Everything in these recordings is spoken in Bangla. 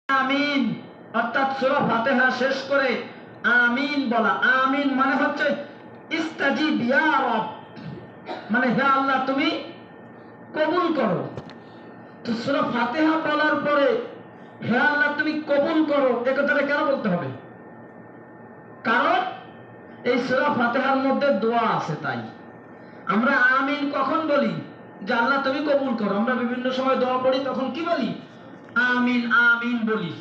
আমিন অর্থাৎ সূরা ফাতিহা শেষ করে আমিন বলা। আমিন মানে হচ্ছে ইস্তাজিব ইয়া রব, মানে হে আল্লাহ তুমি কবুল করো। তো সূরা ফাতিহা বলার পরে হে আল্লাহ তুমি কবুল করো এই কথাটা কেন বলতে হবে? কারণ এই সূরা ফাতিহার মধ্যে দোয়া আছে। তাই আমরা আমিন কখন বলি? যে আল্লাহ তুমি কবুল করো। আমরা বিভিন্ন সময় দোয়া পড়ি, তখন কি বলি? আমিন আমিন বলি।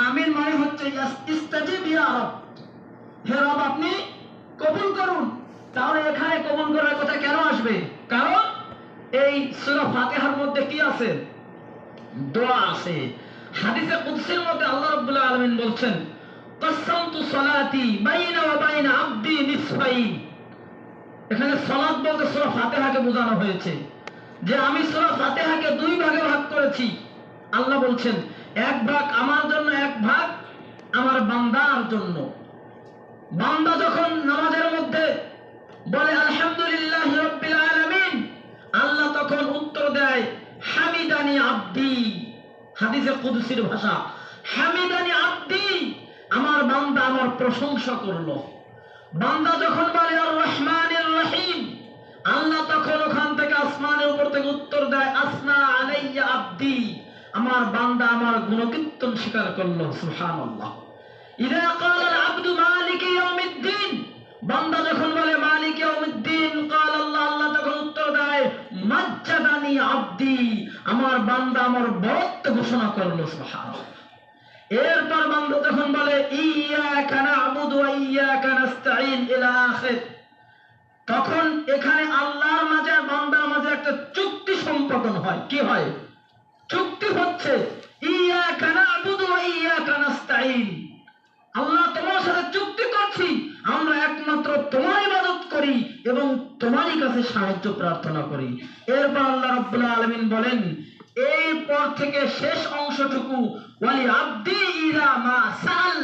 আমিন মানে হচ্ছে ইস্তাজিব ইয়া রব, হে রব আপনি কবুল করুন। তাহলে এখানে কবুল করার কথা কেন আসবে? কারণ এই সূরা ফাতিহার মধ্যে কি আছে? দোয়া আছে। হাদিসে কুদসির মধ্যে আল্লাহ রাব্বুল আলামিন বলছেন, কাসসামতু সালাতি বাইনা ওয়া বাইনা আবদি নিসফাইন। এখানে সালাত বলতে সূরা ফাতিহাকে বোঝানো হয়েছে যে আমি সূরা ফাতিহাকে দুই ভাগে ভাগ করেছি। আল্লাহ বলছেন এক ভাগ আমার জন্য, এক ভাগ আমার বান্দার জন্য। বান্দা যখন নামাজের মধ্যে বলে আলহামদুলিল্লাহি রাব্বিল আলামিন, আল্লাহ তখন উত্তর দেয় হামিদানি আব্দি। হাদিসে কুদসির ভাষা, হামিদানি আব্দি, আমার বান্দা আমার প্রশংসা করলো। বান্দা যখন বলে আর রহমানির রহিম, আল্লাহ তখন ওখান থেকে আসমানের উপর থেকে উত্তর দেয় আসনা আলাইয়া আব্দি, আমার বান্দা আমার গুণকীর্তন স্বীকার করলো। সুবহানাল্লাহ। ইযা ক্বালা আল আবদু মালিকি ইয়াউমিদ্দিন, বান্দা যখন বলে মালিক ইয়াউমিদ্দিন, ক্বালা আল্লাহ, আল্লাহ তখন উত্তর দেয় মাজ্জাদানি আব্দি, আমার বান্দা আমার বরত্ব ঘোষণা করলো। সুবহানাল্লাহ। এরপর বান্দা যখন বলে ইয়াকা না'বুদু ওয়া ইয়াকা নাস্তাঈন ইলা আখির, তখন এখানে আল্লাহর মাঝে আর বান্দার মাঝে একটা চুক্তি সম্পাদন হয়। কি হয়? চুক্তি হচ্ছে ইয়াকা না'বুদু ওয়া ইয়াকা নাস্তাঈন, আল্লাহ তোমার সাথে চুক্তি করছি, আমরা একমাত্র তোমার ইবাদত করি এবং তোমারই কাছে সাহায্য প্রার্থনা করি। এরপর আল্লাহ রাব্বুল আলামিন বলেন এরপর থেকে শেষ অংশটুকু ওয়ালি আব্দি ইযা মা সাল,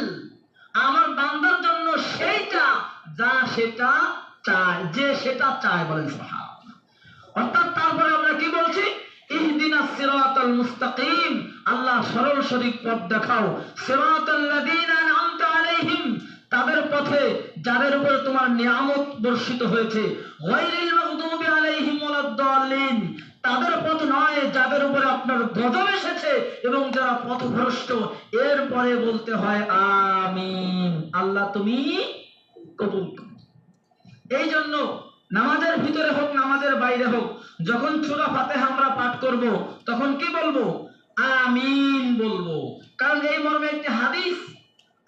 আমার বান্দার জন্য সেইটা যা সেটা চায়, যে সেটা চায়। বলেন সুবহানাল্লাহ। অর্থাৎ তারপরে আমরা কি বলছি? ইহদিনাস সিরাতাল মুস্তাকিম, আল্লাহ সরল সঠিক পথ দেখাও। সিরাতাল্লাযীনা আন'আমতা আলাইহিম, তাদের পথে যাদের উপরে তোমার নিয়ামত বর্ষিত হয়েছে। গায়রিল মাগদুবি আলাইহিম ওয়ালাদ-দাল্লিন, তাদের পথ নয় যাদের উপরে আপনার গজব এসেছে এবং যারা পথভ্রষ্ট। এরপরে বলতে হয় আমিন, আল্লাহ তুমি কবুল করো। এই জন্য নামাজের ভিতরে হোক নামাজের বাইরে হোক, যখন সূরা ফাতিহা আমরা পাঠ করব তখন কি বলবো? আমিন বলবো। কারণ এই মর্মে একটি হাদিস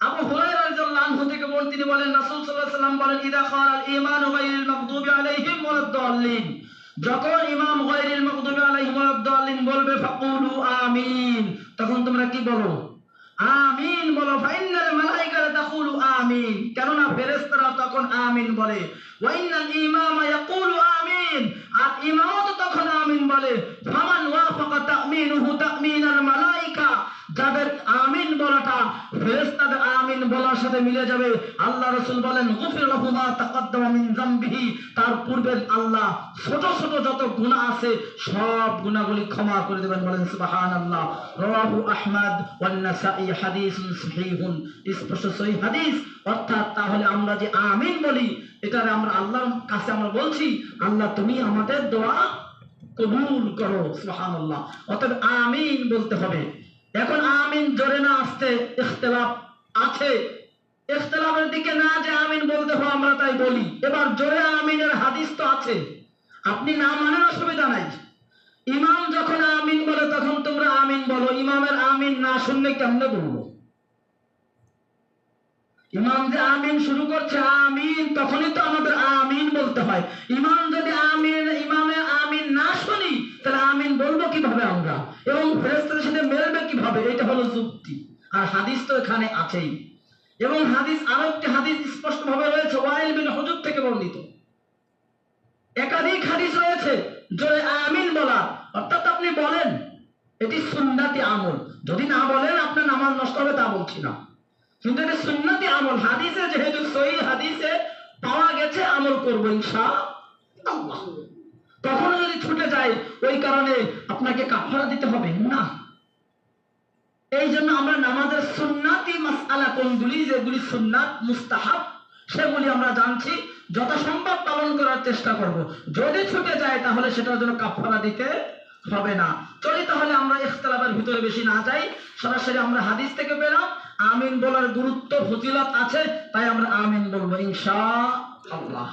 আবু হুরায়রা রাদিয়াল্লাহু আনহু থেকে তিনি বলেন রাসূল সাল্লাল্লাহু আলাইহি ওয়াসাল্লাম বলেন ইযা ক্বালা আল ঈমানু গায়রিল মাগদুবি আলাইহিম ওয়ালাদ-দাল্লিন, যখন ইমাম গায়রিল মাগদুবি আলাইহিম ওয়ালাদ-দাল্লিন বলবে ফাকুলু আমিন, তখন তোমরা কি বলো? আমিন বলো। ফাইন্নাল মালাইকাতা তাকুলু আমিন, কেননা ফেরেশতারা তখন আমিন বলে। ওয়া ইন্নাল ইমামা ইয়াকুলু আমিন, আর ইমামও তো তখন আমিন বলে। ফামান ওয়াফাকা তামিনুহু তামিনাল মালাইকা, যাদের আমিন বলাটা ফেরেশতাদের আমিন বলার সাথে মিলে যাবে, আল্লাহ রাসূল বলেন গুফির লাহু মা তাকাদ্দামা মিন যামবিহি, তার পূর্বে আল্লাহ ছোট ছোট যত গুনাহ আছে সব গুনাহগুলি ক্ষমা করে দেবেন। বলেন সুবহানাল্লাহ। রাওয়াহু আহমদ ওয়ান নাসাঈ, হাদিসুন সহিহুন, স্পষ্ট সহিহ হাদিস। অর্থাৎ তাহলে আমরা যে আমিন বলি, এটারে আমরা আল্লাহর কাছে আমরা বলছি আল্লাহ তুমি আমাদের দোয়া কবুল করো। সুবহানাল্লাহ। অতএব আমিন বলতে হবে। এখন আমিন জোরে না আসতে ইখতিলাফ আছে, ইখতিলাফের দিকে না যে আমিন বলতে হয় আমরা তাই বলি। এবার জোরে আমিনের হাদিস তো আছে, আপনি না মানেন অসুবিধা নাই। ইমাম যখন আমিন বলে তখন তোমরা আমিন বলো, ইমামের আমিন না শুনলে কেমনে বলবো? ইমাম যে আমিন শুরু করছে আমিন, তখনই তো আমাদের আমিন বলতে হয়। ইমাম যদি ইমামের আমিন না শুনি তাহলে আমিন বলবো কিভাবে আমরা, এবং ফেরেশতাদের সাথে মেলবে কিভাবে? এটা হলো যুক্তি। আর হাদিস তো এখানে আছেই, এবং হাদিস আরো একটি হাদিস স্পষ্ট ভাবে রয়েছে ওয়াইল বিন হুজর থেকে বর্ণিত। একাধিক হাদিস রয়েছে জোরে আমিন বলা। অর্থাৎ আপনি বলেন, এটি সুন্নতি আমল। যদি না বলেন আপনার নামাজ নষ্ট হবে তা বলছি না, কিন্তু এটা সুন্নতি আমল। হাদিসে যেহেতু সহিহ হাদিসে পাওয়া গেছে, আমল করবো ইনশাআল্লাহ। কখনো যদি ছুটে যায় ওই কারণে আপনাকে কাফারা দিতে হবে না। এই জন্য আমরা নামাজের সুন্নাতি মাসআলা কোনগুলি, যেগুলি সুন্নাত মুস্তাহাব, সেগুলি আমরা জানছি, যথাসম্ভব পালন করার চেষ্টা করব। যদি ছুটে যায় তাহলে সেটার জন্য কাফারা দিতে হবে না। চলি তাহলে আমরা ইখতিলাফের ভিতরে বেশি না যাই, সরাসরি আমরা হাদিস থেকে পেলাম আমিন বলার গুরুত্ব ফজিলত আছে, তাই আমরা আমিন বলবো ইনশাআল্লাহ।